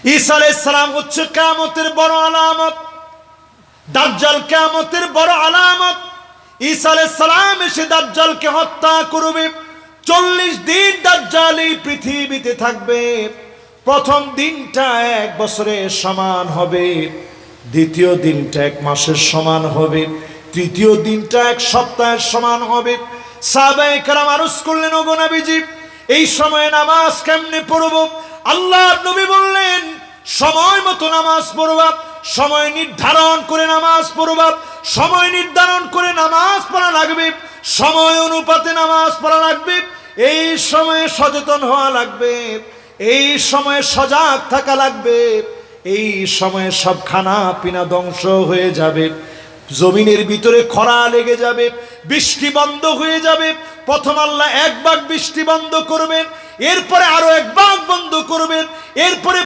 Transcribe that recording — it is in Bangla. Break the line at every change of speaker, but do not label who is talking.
ঈসা আলাইহিস সালাম হচ্ছে কিয়ামতের বড় আলামত, দাজ্জাল কিয়ামতের বড় আলামত। ঈসা আলাইহিস সালাম এসে দাজ্জালকে হত্যা করবে। 40 দিন দাজ্জাল এই পৃথিবীতে থাকবে। প্রথম দিনটা 1 বছরের সমান হবে, দ্বিতীয় দিনটা 1 মাসের সমান হবে, তৃতীয় দিনটা 1 সপ্তাহের সমান হবে। সাহাবায়ে কেরাম আরজ করলেন, ওগো নবীজি, এই সময়ে নামাজ কেমনে পড়ব? আল্লাহর নবী বললেন, সময় মতো নামাজ পড়বা, সময় নির্ধারণ করে নামাজ পড়বা। সময় নির্ধারণ করে নামাজ পড়া লাগবে, সময় অনুপাতে নামাজ পড়া লাগবে। এই সময়ে সচেতন হওয়া লাগবে, এই সময়ে সজাগ থাকা লাগবে। এই সময়ে সব খানা পিনা ধ্বংস হয়ে যাবে, জমিনের ভিতরে খরা লেগে যাবে, বৃষ্টি বন্ধ হয়ে যাবে। প্রথম আল্লাহ 1 ভাগ বৃষ্টি বন্ধ করবেন, এরপরে আরো 1 ভাগ বন্ধ করবেন, এরপরে